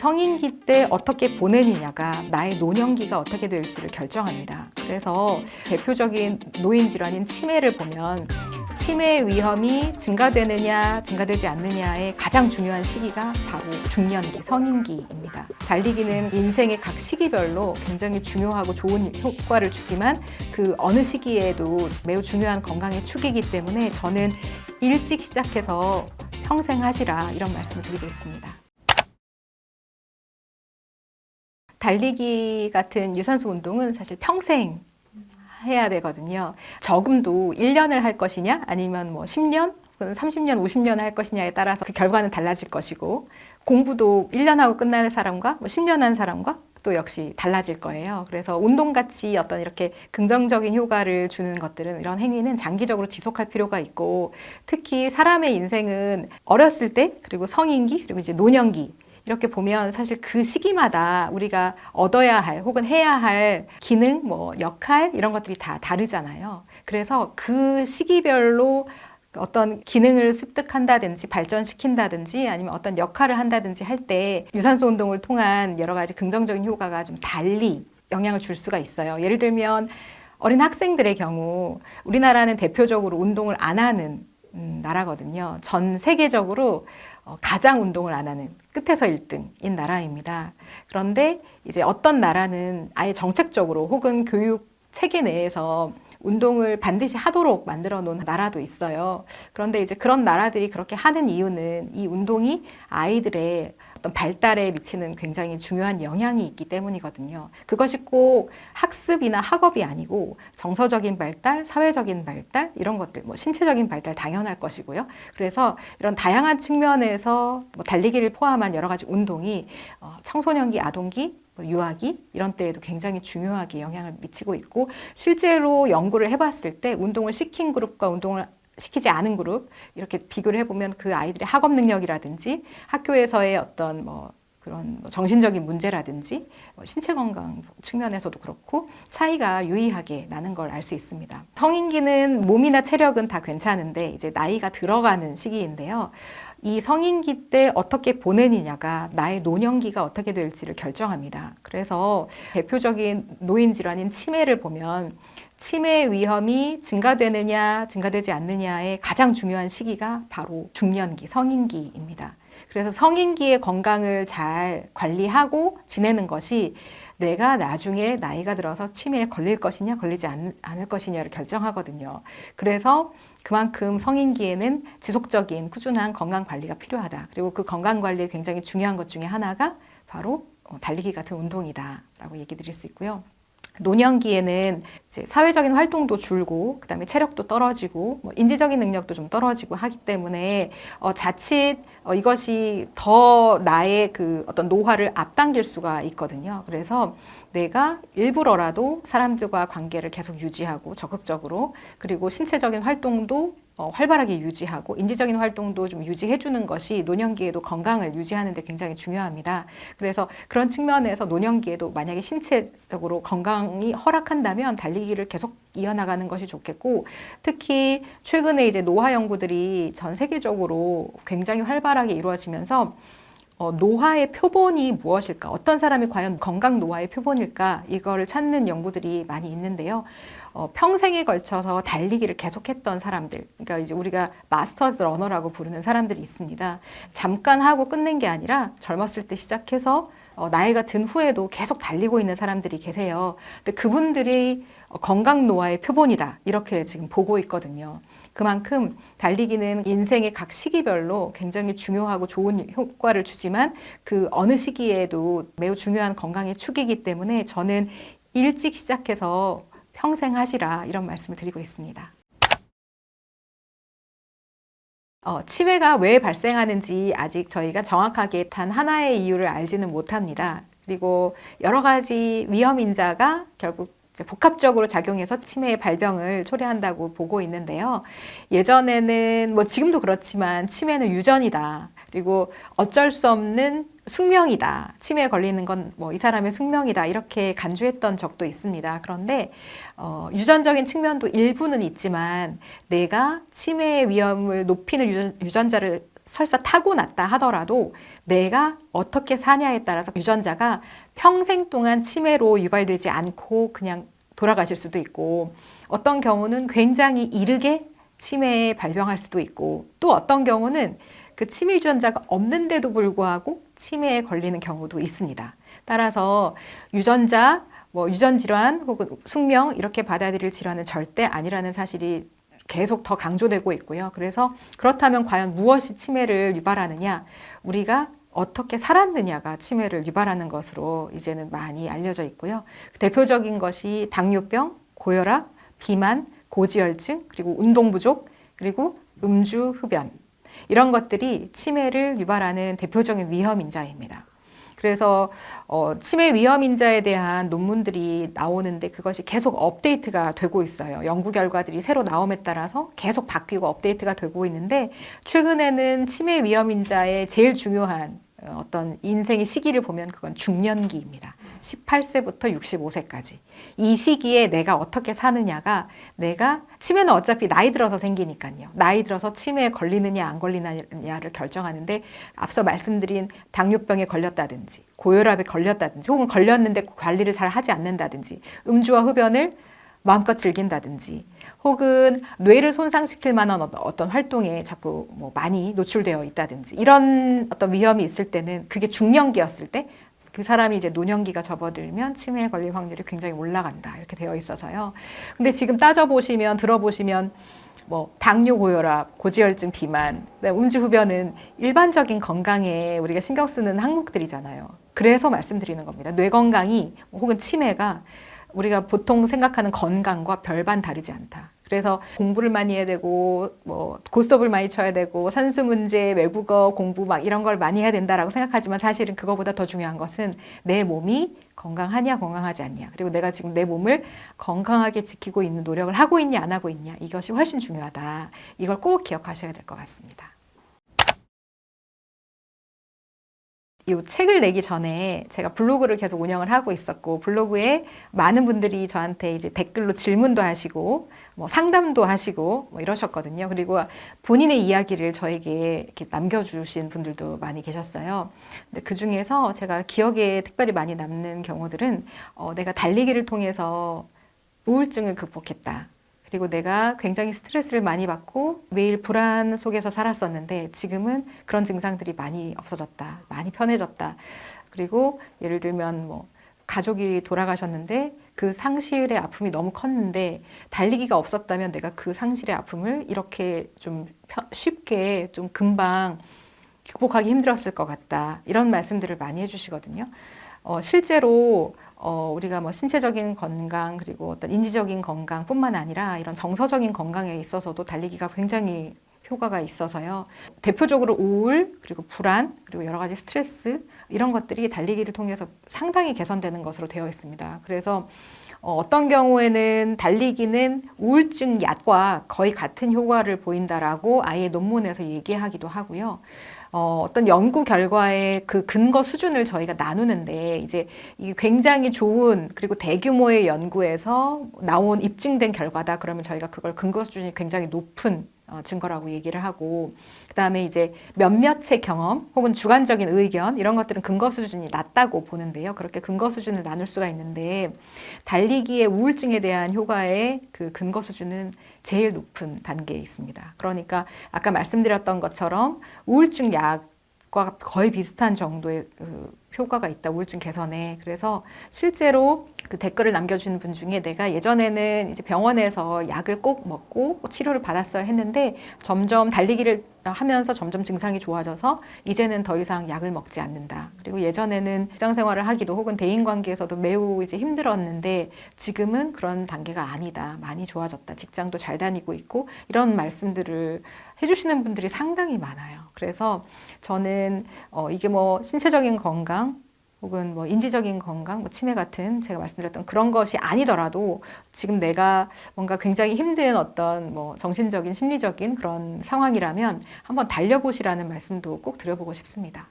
성인기 때 어떻게 보내느냐가 나의 노년기가 어떻게 될지를 결정합니다. 그래서 대표적인 노인 질환인 치매를 보면 치매 위험이 증가되느냐 증가되지 않느냐의 가장 중요한 시기가 바로 중년기, 성인기입니다. 달리기는 인생의 각 시기별로 굉장히 중요하고 좋은 효과를 주지만 그 어느 시기에도 매우 중요한 건강의 축이기 때문에 저는 일찍 시작해서 평생 하시라 이런 말씀을 드리고 있습니다. 달리기 같은 유산소 운동은 사실 평생 해야 되거든요. 저금도 1년을 할 것이냐 아니면 10년, 30년, 50년 할 것이냐에 따라서 그 결과는 달라질 것이고 공부도 1년 하고 끝나는 사람과 10년 한 사람과 또 역시 달라질 거예요. 그래서 운동같이 어떤 이렇게 긍정적인 효과를 주는 것들은 이런 행위는 장기적으로 지속할 필요가 있고 특히 사람의 인생은 어렸을 때 그리고 성인기 그리고 이제 노년기 이렇게 보면 사실 그 시기마다 우리가 얻어야 할 혹은 해야 할 기능, 역할 이런 것들이 다 다르잖아요. 그래서 그 시기별로 어떤 기능을 습득한다든지 발전시킨다든지 아니면 어떤 역할을 한다든지 할 때 유산소 운동을 통한 여러 가지 긍정적인 효과가 좀 달리 영향을 줄 수가 있어요. 예를 들면 어린 학생들의 경우 우리나라는 대표적으로 운동을 안 하는 나라거든요. 전 세계적으로 가장 운동을 안 하는 끝에서 1등인 나라입니다. 그런데 이제 어떤 나라는 아예 정책적으로 혹은 교육 체계 내에서 운동을 반드시 하도록 만들어 놓은 나라도 있어요. 그런데 이제 그런 나라들이 그렇게 하는 이유는 이 운동이 아이들의 어떤 발달에 미치는 굉장히 중요한 영향이 있기 때문이거든요. 그것이 꼭 학습이나 학업이 아니고 정서적인 발달, 사회적인 발달 이런 것들, 신체적인 발달 당연할 것이고요. 그래서 이런 다양한 측면에서 달리기를 포함한 여러 가지 운동이 청소년기, 아동기, 유아기 이런 때에도 굉장히 중요하게 영향을 미치고 있고 실제로 연구를 해봤을 때 운동을 시킨 그룹과 운동을 시키지 않은 그룹 이렇게 비교를 해보면 그 아이들의 학업 능력이라든지 학교에서의 어떤 그런 정신적인 문제라든지 신체 건강 측면에서도 그렇고 차이가 유의하게 나는 걸 알 수 있습니다. 성인기는 몸이나 체력은 다 괜찮은데 이제 나이가 들어가는 시기인데요. 이 성인기 때 어떻게 보내느냐가 나의 노년기가 어떻게 될지를 결정합니다. 그래서 대표적인 노인 질환인 치매를 보면 치매 위험이 증가되느냐 증가되지 않느냐의 가장 중요한 시기가 바로 중년기, 성인기입니다. 그래서 성인기의 건강을 잘 관리하고 지내는 것이 내가 나중에 나이가 들어서 치매에 걸릴 것이냐 걸리지 않을 것이냐를 결정하거든요. 그래서 그만큼 성인기에는 지속적인 꾸준한 건강관리가 필요하다. 그리고 그 건강관리에 굉장히 중요한 것 중에 하나가 바로 달리기 같은 운동이다라고 얘기 드릴 수 있고요. 노년기에는 이제 사회적인 활동도 줄고 그다음에 체력도 떨어지고 인지적인 능력도 좀 떨어지고 하기 때문에 자칫 이것이 더 나의 그 어떤 노화를 앞당길 수가 있거든요. 그래서 내가 일부러라도 사람들과 관계를 계속 유지하고 적극적으로 그리고 신체적인 활동도 활발하게 유지하고 인지적인 활동도 좀 유지해주는 것이 노년기에도 건강을 유지하는 데 굉장히 중요합니다. 그래서 그런 측면에서 노년기에도 만약에 신체적으로 건강이 허락한다면 달리기를 계속 이어나가는 것이 좋겠고 특히 최근에 이제 노화 연구들이 전 세계적으로 굉장히 활발하게 이루어지면서 노화의 표본이 무엇일까? 어떤 사람이 과연 건강 노화의 표본일까? 이거를 찾는 연구들이 많이 있는데요. 평생에 걸쳐서 달리기를 계속했던 사람들, 그러니까 이제 우리가 마스터즈 러너라고 부르는 사람들이 있습니다. 잠깐 하고 끝낸 게 아니라 젊었을 때 시작해서 나이가 든 후에도 계속 달리고 있는 사람들이 계세요. 근데 그분들이 건강 노화의 표본이다. 이렇게 지금 보고 있거든요. 그만큼 달리기는 인생의 각 시기별로 굉장히 중요하고 좋은 효과를 주지만 그 어느 시기에도 매우 중요한 건강의 축이기 때문에 저는 일찍 시작해서 평생 하시라 이런 말씀을 드리고 있습니다. 치매가 왜 발생하는지 아직 저희가 정확하게 단 하나의 이유를 알지는 못합니다. 그리고 여러 가지 위험 인자가 결국 복합적으로 작용해서 치매의 발병을 초래한다고 보고 있는데요. 예전에는 지금도 그렇지만 치매는 유전이다. 그리고 어쩔 수 없는 숙명이다. 치매에 걸리는 건 이 사람의 숙명이다. 이렇게 간주했던 적도 있습니다. 그런데 유전적인 측면도 일부는 있지만 내가 치매의 위험을 높이는 유전자를 설사 타고났다 하더라도 내가 어떻게 사냐에 따라서 유전자가 평생 동안 치매로 유발되지 않고 그냥 돌아가실 수도 있고, 어떤 경우는 굉장히 이르게 치매에 발병할 수도 있고, 또 어떤 경우는 그 치매 유전자가 없는데도 불구하고 치매에 걸리는 경우도 있습니다. 따라서 유전자, 유전 질환 혹은 숙명 이렇게 받아들일 질환은 절대 아니라는 사실이 계속 더 강조되고 있고요. 그래서 그렇다면 과연 무엇이 치매를 유발하느냐? 우리가 어떻게 살았느냐가 치매를 유발하는 것으로 이제는 많이 알려져 있고요. 대표적인 것이 당뇨병, 고혈압, 비만, 고지혈증, 그리고 운동 부족, 그리고 음주, 흡연. 이런 것들이 치매를 유발하는 대표적인 위험 인자입니다. 그래서 치매 위험 인자에 대한 논문들이 나오는데 그것이 계속 업데이트가 되고 있어요. 연구 결과들이 새로 나옴에 따라서 계속 바뀌고 업데이트가 되고 있는데, 최근에는 치매 위험 인자의 제일 중요한 어떤 인생의 시기를 보면 그건 중년기입니다. 18세부터 65세까지. 이 시기에 내가 어떻게 사느냐가, 내가 치매는 어차피 나이 들어서 생기니까요. 나이 들어서 치매에 걸리느냐 안 걸리느냐를 결정하는데, 앞서 말씀드린 당뇨병에 걸렸다든지 고혈압에 걸렸다든지 혹은 걸렸는데 관리를 잘 하지 않는다든지, 음주와 흡연을 마음껏 즐긴다든지, 혹은 뇌를 손상시킬 만한 어떤 활동에 자꾸 많이 노출되어 있다든지, 이런 어떤 위험이 있을 때는, 그게 중년기였을 때 그 사람이 이제 노년기가 접어들면 치매에 걸릴 확률이 굉장히 올라간다, 이렇게 되어 있어서요. 근데 지금 따져보시면, 들어보시면 당뇨, 고혈압, 고지혈증, 비만, 음주, 흡연은 일반적인 건강에 우리가 신경 쓰는 항목들이잖아요. 그래서 말씀드리는 겁니다. 뇌 건강이 혹은 치매가 우리가 보통 생각하는 건강과 별반 다르지 않다. 그래서 공부를 많이 해야 되고, 고스톱을 많이 쳐야 되고, 산수 문제, 외국어 공부 막 이런 걸 많이 해야 된다라고 생각하지만, 사실은 그거보다 더 중요한 것은 내 몸이 건강하냐, 건강하지 않냐. 그리고 내가 지금 내 몸을 건강하게 지키고 있는 노력을 하고 있냐, 안 하고 있냐. 이것이 훨씬 중요하다. 이걸 꼭 기억하셔야 될 것 같습니다. 이 책을 내기 전에 제가 블로그를 계속 운영을 하고 있었고, 블로그에 많은 분들이 저한테 이제 댓글로 질문도 하시고, 상담도 하시고, 이러셨거든요. 그리고 본인의 이야기를 저에게 이렇게 남겨주신 분들도 많이 계셨어요. 근데 그 중에서 제가 기억에 특별히 많이 남는 경우들은, 내가 달리기를 통해서 우울증을 극복했다. 그리고 내가 굉장히 스트레스를 많이 받고 매일 불안 속에서 살았었는데 지금은 그런 증상들이 많이 없어졌다. 많이 편해졌다. 그리고 예를 들면 가족이 돌아가셨는데 그 상실의 아픔이 너무 컸는데 달리기가 없었다면 내가 그 상실의 아픔을 이렇게 좀 쉽게 좀 금방 극복하기 힘들었을 것 같다. 이런 말씀들을 많이 해주시거든요. 실제로 우리가 신체적인 건강 그리고 어떤 인지적인 건강뿐만 아니라 이런 정서적인 건강에 있어서도 달리기가 굉장히 효과가 있어서요. 대표적으로 우울, 그리고 불안, 그리고 여러 가지 스트레스 이런 것들이 달리기를 통해서 상당히 개선되는 것으로 되어 있습니다. 그래서 어떤 경우에는 달리기는 우울증 약과 거의 같은 효과를 보인다라고 아예 논문에서 얘기하기도 하고요. 어떤 연구 결과의 그 근거 수준을 저희가 나누는데 이제 이게 굉장히 좋은 그리고 대규모의 연구에서 나온 입증된 결과다 그러면 저희가 그걸 근거 수준이 굉장히 높은 증거라고 얘기를 하고, 그다음에 이제 몇몇의 경험 혹은 주관적인 의견 이런 것들은 근거 수준이 낮다고 보는데요. 그렇게 근거 수준을 나눌 수가 있는데 달리기의 우울증에 대한 효과의 그 근거 수준은 제일 높은 단계에 있습니다. 그러니까 아까 말씀드렸던 것처럼 우울증 약과 거의 비슷한 정도의 효과가 있다, 우울증 개선에. 그래서 실제로 그 댓글을 남겨주는 분 중에 내가 예전에는 이제 병원에서 약을 꼭 먹고 치료를 받았어야 했는데 점점 달리기를 하면서 점점 증상이 좋아져서 이제는 더 이상 약을 먹지 않는다. 그리고 예전에는 직장 생활을 하기도 혹은 대인 관계에서도 매우 이제 힘들었는데 지금은 그런 단계가 아니다. 많이 좋아졌다. 직장도 잘 다니고 있고 이런 말씀들을 해주시는 분들이 상당히 많아요. 그래서 저는 이게 신체적인 건강 혹은 인지적인 건강, 치매 같은 제가 말씀드렸던 그런 것이 아니더라도 지금 내가 뭔가 굉장히 힘든 어떤 정신적인, 심리적인 그런 상황이라면 한번 달려보시라는 말씀도 꼭 드려보고 싶습니다.